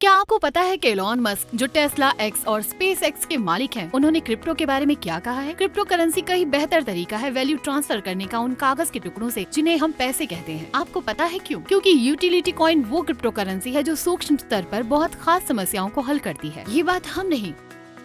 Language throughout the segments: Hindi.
क्या आपको पता है कि एलॉन मस्क जो टेस्ला एक्स और स्पेस एक्स के मालिक हैं, उन्होंने क्रिप्टो के बारे में क्या कहा है? क्रिप्टो करेंसी का ही बेहतर तरीका है वैल्यू ट्रांसफर करने का उन कागज के टुकड़ों से जिन्हें हम पैसे कहते हैं। आपको पता है क्यों? क्योंकि यूटिलिटी कॉइन वो क्रिप्टो करेंसी है जो सूक्ष्म स्तर पर बहुत खास समस्याओं को हल करती है। ये बात हम नहीं,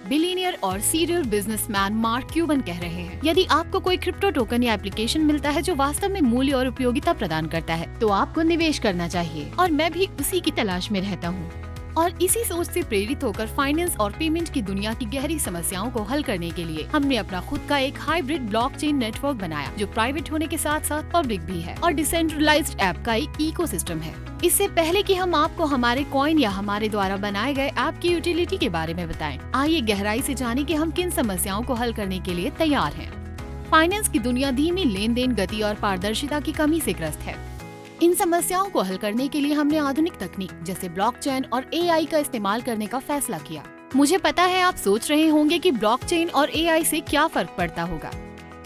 बिलियनियर और सीरियल बिजनेसमैन मार्क क्यूबन कह रहे हैं। यदि आपको कोई क्रिप्टो टोकन या एप्लीकेशन मिलता है जो वास्तव में मूल्य और उपयोगिता प्रदान करता है, तो आपको निवेश करना चाहिए। और मैं भी उसी की तलाश में रहता हूँ। और इसी सोच से प्रेरित होकर फाइनेंस और पेमेंट की दुनिया की गहरी समस्याओं को हल करने के लिए हमने अपना खुद का एक हाइब्रिड ब्लॉकचेन नेटवर्क बनाया, जो प्राइवेट होने के साथ साथ पब्लिक भी है और डिसेंट्रलाइज्ड ऐप का एक इकोसिस्टम है। इससे पहले कि हम आपको हमारे कॉइन या हमारे द्वारा बनाए गए ऐप की यूटिलिटी के बारे में बताएं, आइए गहराई से जानें कि हम किन समस्याओं को हल करने के लिए तैयार हैं। फाइनेंस की दुनिया धीमी लेन देन गति और पारदर्शिता की कमी से ग्रस्त है। इन समस्याओं को हल करने के लिए हमने आधुनिक तकनीक जैसे ब्लॉकचेन और एआई का इस्तेमाल करने का फैसला किया। मुझे पता है आप सोच रहे होंगे कि ब्लॉकचेन और एआई से क्या फर्क पड़ता होगा।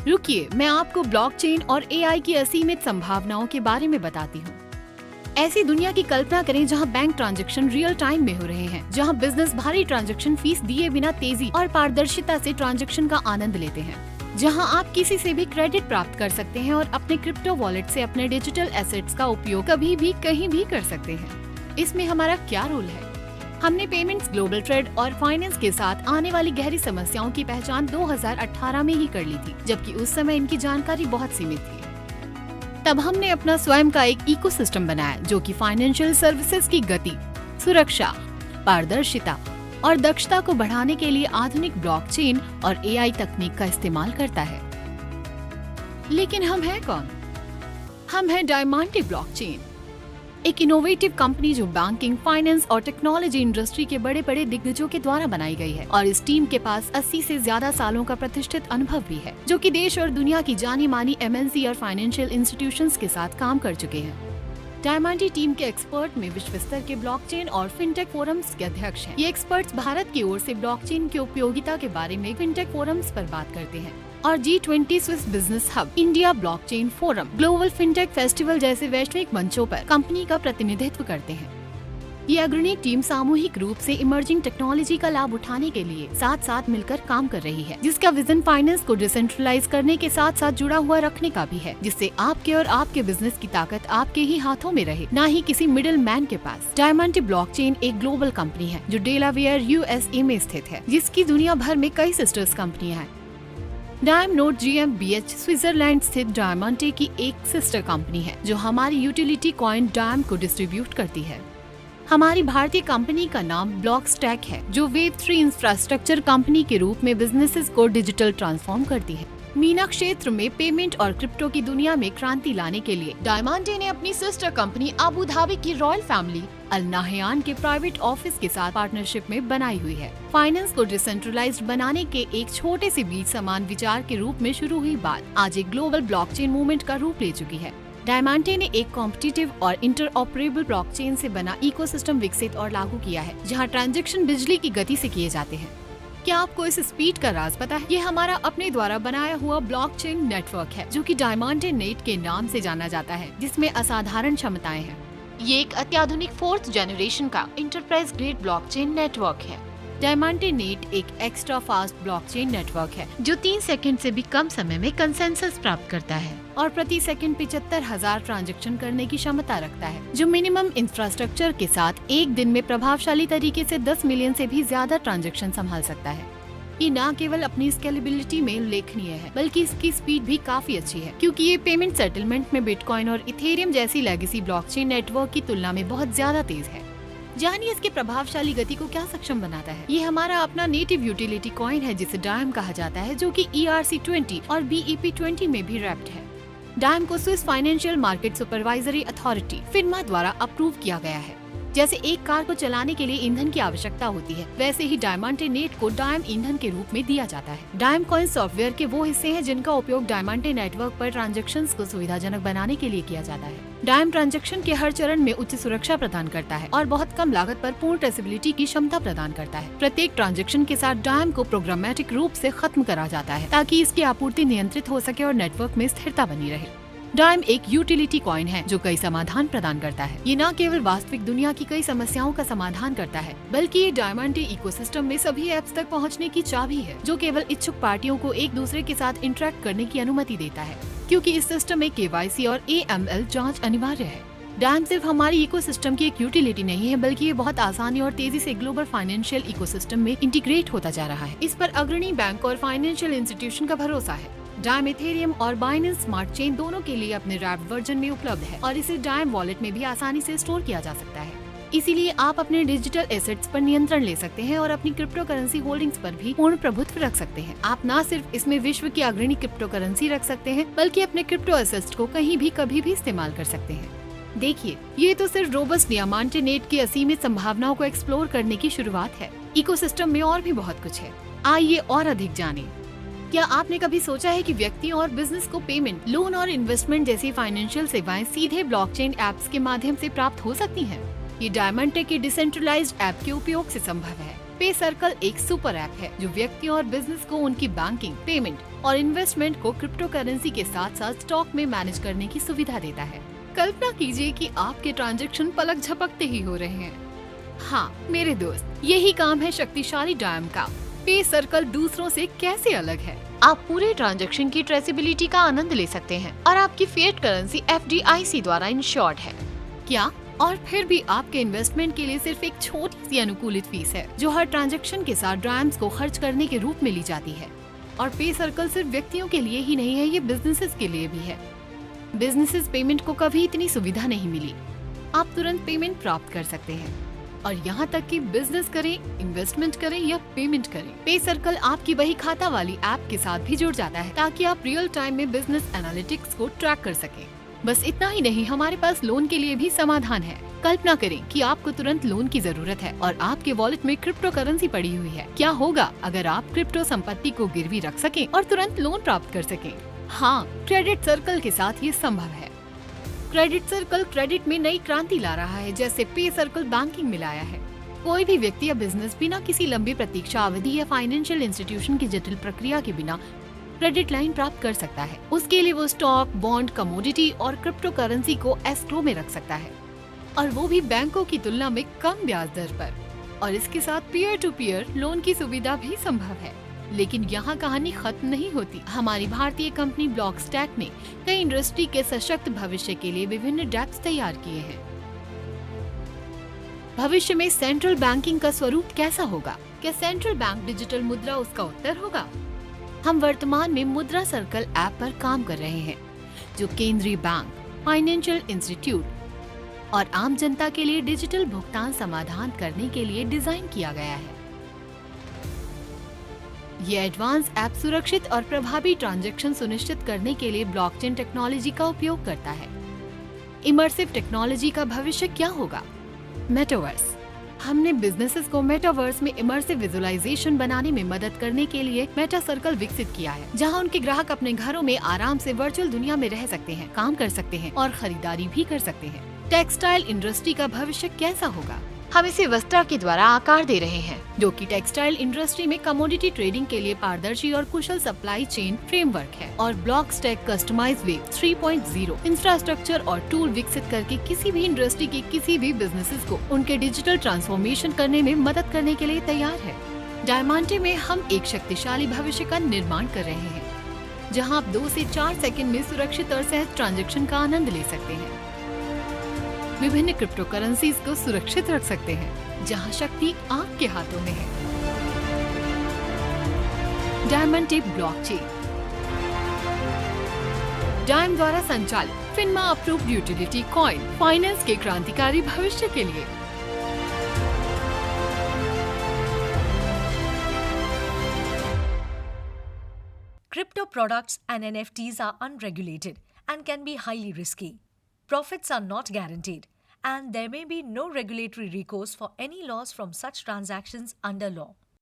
रुकिए, मैं आपको ब्लॉकचेन और एआई की असीमित संभावनाओं के बारे में बताती हूँ। ऐसी दुनिया की कल्पना करें जहां बैंक ट्रांजैक्शन रियल टाइम में हो रहे हैं, जहां बिजनेस भारी ट्रांजैक्शन फीस दिए बिना तेजी और पारदर्शिता से ट्रांजैक्शन का आनंद लेते हैं, जहां आप किसी से भी क्रेडिट प्राप्त कर सकते हैं और अपने क्रिप्टो वॉलेट से अपने डिजिटल एसेट्स का उपयोग कभी भी कहीं भी कर सकते हैं। इसमें हमारा क्या रोल है? हमने पेमेंट्स, ग्लोबल ट्रेड और फाइनेंस के साथ आने वाली गहरी समस्याओं की पहचान 2018 में ही कर ली थी, जबकि उस समय इनकी जानकारी बहुत सीमित थी। तब हमने अपना स्वयं का एक इकोसिस्टम बनाया जो कि फाइनेंशियल सर्विसेज की गति, सुरक्षा, पारदर्शिता और दक्षता को बढ़ाने के लिए आधुनिक ब्लॉकचेन और एआई तकनीक का इस्तेमाल करता है। लेकिन हम हैं कौन? हम हैं डायमांटे ब्लॉकचेन, एक इनोवेटिव कंपनी जो बैंकिंग, फाइनेंस और टेक्नोलॉजी इंडस्ट्री के बड़े बड़े दिग्गजों के द्वारा बनाई गई है। और इस टीम के पास 80 से ज्यादा सालों का प्रतिष्ठित अनुभव भी है, जो कि देश और दुनिया की जानी मानी एमएनसी और फाइनेंशियल इंस्टीट्यूशंस के साथ काम कर चुके हैं। डायमांटे टीम के एक्सपर्ट में विश्व स्तर के ब्लॉकचेन और फिनटेक फोरम्स के अध्यक्ष हैं। ये एक्सपर्ट्स भारत की ओर से ब्लॉकचेन की उपयोगिता के बारे में फिनटेक फोरम्स पर बात करते हैं और G20 Swiss business hub, India blockchain forum, global fintech festival जैसे वैश्विक मंचों पर कंपनी का प्रतिनिधित्व करते हैं। ये अग्रणी टीम सामूहिक रूप से इमर्जिंग टेक्नोलॉजी का लाभ उठाने के लिए साथ साथ मिलकर काम कर रही है, जिसका विजन फाइनेंस को डिसेंट्रलाइज करने के साथ साथ जुड़ा हुआ रखने का भी है, जिससे आपके और आपके बिजनेस की ताकत आपके ही हाथों में रहे, न ही किसी मिडिल मैन के पास। डायमांटे ब्लॉकचेन एक ग्लोबल कंपनी है जो डेलावेयर USA में स्थित है, जिसकी दुनिया भर में कई सिस्टर्स कंपनियां हैं। डायमनोड GmbH स्विट्जरलैंड स्थित डायमांटे की एक सिस्टर कंपनी है जो हमारी यूटिलिटी कॉइन डायम को डिस्ट्रीब्यूट करती है। हमारी भारतीय कंपनी का नाम ब्लॉकस्टैक है, जो Web3 इंफ्रास्ट्रक्चर कंपनी के रूप में बिजनेसेस को डिजिटल ट्रांसफॉर्म करती है। मीना क्षेत्र में पेमेंट और क्रिप्टो की दुनिया में क्रांति लाने के लिए डायमांटे ने अपनी सिस्टर कंपनी अबू धाबी की रॉयल फैमिली अल नाहयान के प्राइवेट ऑफिस के साथ पार्टनरशिप में बनाई हुई है। फाइनेंस को डिसेंट्रलाइज्ड बनाने के एक छोटे से बीज समान विचार के रूप में शुरू हुई बात आज एक ग्लोबल ब्लॉकचेन मूवमेंट का रूप ले चुकी है। डायमांटे ने एक कॉम्पिटिटिव और इंटरऑपरेबल ब्लॉकचेन से बना इकोसिस्टम विकसित और लागू किया है, जहां ट्रांजैक्शन बिजली की गति से किए जाते हैं। क्या आपको इस स्पीड का राज पता है? ये हमारा अपने द्वारा बनाया हुआ ब्लॉकचेन नेटवर्क है, जो कि डायमांटे नेट के नाम से जाना जाता है, जिसमें असाधारण क्षमताएं हैं। ये एक अत्याधुनिक 4th जनरेशन का इंटरप्राइज ग्रेड ब्लॉकचेन नेटवर्क है। डायमांटे नेट एक एक्स्ट्रा फास्ट ब्लॉकचेन नेटवर्क है जो 3 सेकंड से भी कम समय में कंसेंसस प्राप्त करता है और प्रति सेकंड 75,000 ट्रांजैक्शन करने की क्षमता रखता है, जो मिनिमम इंफ्रास्ट्रक्चर के साथ एक दिन में प्रभावशाली तरीके से 10 मिलियन से भी ज्यादा ट्रांजैक्शन संभाल सकता है। ये न केवल अपनी स्केलेबिलिटी में उल्लेखनीय है, बल्कि इसकी स्पीड भी काफी अच्छी है, क्योंकि ये पेमेंट सेटलमेंट में बिटकॉइन और इथेरियम जैसी लेगेसी ब्लॉकचेन नेटवर्क की तुलना में बहुत ज्यादा तेज है। जानिए इसके प्रभावशाली गति को क्या सक्षम बनाता है। ये हमारा अपना नेटिव यूटिलिटी कॉइन है जिसे डायम कहा जाता है, जो कि ERC20 और BEP20 में भी रैप्ड है। डायम को Swiss financial market supervisory authority FINMA द्वारा अप्रूव किया गया है। जैसे एक कार को चलाने के लिए ईंधन की आवश्यकता होती है, वैसे ही डायमांटे नेट को डायम ईंधन के रूप में दिया जाता है। डायम कॉइन सॉफ्टवेयर के वो हिस्से हैं जिनका उपयोग डायमांटे नेटवर्क पर ट्रांजैक्शंस को सुविधाजनक बनाने के लिए किया जाता है। डायम ट्रांजैक्शन के हर चरण में उच्च सुरक्षा प्रदान करता है और बहुत कम लागत पर पूर्ण ट्रेसेबिलिटी की क्षमता प्रदान करता है। प्रत्येक ट्रांजैक्शन के साथ डायम को प्रोग्रामेटिक रूप से खत्म करा जाता है ताकि इसकी आपूर्ति नियंत्रित हो सके और नेटवर्क में स्थिरता बनी रहे। डायम एक यूटिलिटी कॉइन है जो कई समाधान प्रदान करता है। ये न केवल वास्तविक दुनिया की कई समस्याओं का समाधान करता है, बल्कि ये डायमंडे इकोसिस्टम में सभी ऐप्स तक पहुंचने की चाबी है, जो केवल इच्छुक पार्टियों को एक दूसरे के साथ इंटरेक्ट करने की अनुमति देता है, क्योंकि इस सिस्टम में KYC और AML जाँच अनिवार्य है। डायम सिर्फ हमारी इकोसिस्टम की एक यूटिलिटी नहीं है, बल्कि ये बहुत आसानी और तेजी से ग्लोबल फाइनेंशियल इकोसिस्टम में इंटीग्रेट होता जा रहा है। इस पर अग्रणी बैंक और फाइनेंशियल इंस्टीट्यूशन का भरोसा है। डायम इथेरियम और बाइनेंस स्मार्ट चेन दोनों के लिए अपने रैप्ड वर्जन में उपलब्ध है और इसे डायम वॉलेट में भी आसानी से स्टोर किया जा सकता है। इसीलिए आप अपने डिजिटल एसेट्स पर नियंत्रण ले सकते हैं और अपनी क्रिप्टो करेंसी होल्डिंग्स पर भी पूर्ण प्रभुत्व रख सकते हैं। आप न सिर्फ इसमें विश्व की अग्रणी क्रिप्टो करेंसी रख सकते हैं, बल्कि अपने क्रिप्टो एसेट्स को कहीं भी कभी भी इस्तेमाल कर सकते हैं। देखिए, ये तो सिर्फ रोबस्ट डियामांटे नेट की असीमित संभावनाओं को एक्सप्लोर करने की शुरुआत है। इकोसिस्टम में और भी बहुत कुछ है, आइए और अधिक जानें। क्या आपने कभी सोचा है कि व्यक्तियों और बिजनेस को पेमेंट, लोन और इन्वेस्टमेंट जैसी फाइनेंशियल सेवाएं सीधे ब्लॉकचेन ऐप्स के माध्यम से प्राप्त हो सकती हैं? ये डायमंडे के डिसेंट्रलाइज्ड ऐप के उपयोग से संभव है। पे सर्कल एक सुपर ऐप है जो व्यक्तियों और बिजनेस को उनकी बैंकिंग, पेमेंट और इन्वेस्टमेंट को क्रिप्टो करेंसी के साथ साथ स्टॉक में मैनेज करने की सुविधा देता है। कल्पना कीजिए कि आपके ट्रांजैक्शन पलक झपकते ही हो रहे हैं। हाँ मेरे दोस्त, यही काम है शक्तिशाली डायम का। पे सर्कल दूसरों से कैसे अलग है? आप पूरे ट्रांजैक्शन की ट्रेसेबिलिटी का आनंद ले सकते हैं और आपकी फिएट करेंसी FDIC द्वारा इंश्योर्ड है। क्या? और फिर भी आपके इन्वेस्टमेंट के लिए सिर्फ एक छोटी सी अनुकूलित फीस है, जो हर ट्रांजैक्शन के साथ डायम्स को खर्च करने के रूप में ली जाती है। और पे सर्कल सिर्फ व्यक्तियों के लिए ही नहीं है, ये बिजनेसेस के लिए भी है। बिजनेसेस पेमेंट को कभी इतनी सुविधा नहीं मिली। आप तुरंत पेमेंट प्राप्त कर सकते हैं, और यहाँ तक कि बिजनेस करें, इन्वेस्टमेंट करें या पेमेंट करें, पे सर्कल आपकी बही खाता वाली ऐप के साथ भी जुड़ जाता है, ताकि आप रियल टाइम में बिजनेस एनालिटिक्स को ट्रैक कर सकें। बस इतना ही नहीं, हमारे पास लोन के लिए भी समाधान है। कल्पना करें कि आपको तुरंत लोन की जरूरत है और आपके वॉलेट में क्रिप्टो करेंसी पड़ी हुई है। क्या होगा अगर आप क्रिप्टो संपत्ति को गिरवी रख सकें और तुरंत लोन प्राप्त कर सकें? हाँ, क्रेडिट सर्कल के साथ ये संभव है। क्रेडिट सर्कल क्रेडिट में नई क्रांति ला रहा है, जैसे पे सर्कल बैंकिंग में लाया है। कोई भी व्यक्ति या बिजनेस बिना किसी लंबी प्रतीक्षा अवधि या फाइनेंशियल इंस्टीट्यूशन की जटिल प्रक्रिया के बिना क्रेडिट लाइन प्राप्त कर सकता है। उसके लिए वो स्टॉक, बॉन्ड, कमोडिटी और क्रिप्टो करेंसी को एस्क्रो में रख सकता है, और वो भी बैंकों की तुलना में कम ब्याज दर पर। और इसके साथ पीयर टू पीयर लोन की सुविधा भी संभव है। लेकिन यहाँ कहानी खत्म नहीं होती। हमारी भारतीय कंपनी ब्लॉकस्टैक ने कई इंडस्ट्री के सशक्त भविष्य के लिए विभिन्न डैप्स तैयार किए हैं। भविष्य में सेंट्रल बैंकिंग का स्वरूप कैसा होगा? क्या सेंट्रल बैंक डिजिटल मुद्रा उसका उत्तर होगा? हम वर्तमान में मुद्रा सर्कल ऐप पर काम कर रहे हैं, जो केंद्रीय बैंक, फाइनेंशियल इंस्टीट्यूट और आम जनता के लिए डिजिटल भुगतान समाधान करने के लिए डिजाइन किया गया है। ये एडवांस ऐप सुरक्षित और प्रभावी ट्रांजैक्शन सुनिश्चित करने के लिए ब्लॉकचेन टेक्नोलॉजी का उपयोग करता है। इमर्सिव टेक्नोलॉजी का भविष्य क्या होगा? मेटावर्स। हमने बिजनेसेस को मेटावर्स में इमर्सिव विजुअलाइजेशन बनाने में मदद करने के लिए मेटा सर्कल विकसित किया है, जहां उनके ग्राहक अपने घरों में आराम से वर्चुअल दुनिया में रह सकते हैं, काम कर सकते हैं और खरीदारी भी कर सकते हैं। टेक्सटाइल इंडस्ट्री का भविष्य कैसा होगा? हम इसे वस्त्रा के द्वारा आकार दे रहे हैं, जो कि टेक्सटाइल इंडस्ट्री में कमोडिटी ट्रेडिंग के लिए पारदर्शी और कुशल सप्लाई चेन फ्रेमवर्क है। और ब्लॉकस्टैक कस्टमाइज वेब 3.0 इंफ्रास्ट्रक्चर और टूल विकसित करके किसी भी इंडस्ट्री के किसी भी बिजनेसेस को उनके डिजिटल ट्रांसफॉर्मेशन करने में मदद करने के लिए तैयार है। डायमंडे में हम एक शक्तिशाली भविष्य का निर्माण कर रहे हैं, जहां आप 2 से 4 सेकंड में सुरक्षित और सहज ट्रांजैक्शन का आनंद ले सकते हैं। विभिन्न क्रिप्टो करेंसीज को सुरक्षित रख सकते हैं, जहां शक्ति आपके हाथों में है। डायमंडे ब्लॉकचेन, डायम द्वारा संचालित फिनमा अप्रूव्ड यूटिलिटी कॉइन, फाइनेंस के क्रांतिकारी भविष्य के लिए। Crypto products and NFTs are unregulated and can be highly risky. Profits are not guaranteed, and there may be no regulatory recourse for any loss from such transactions under law.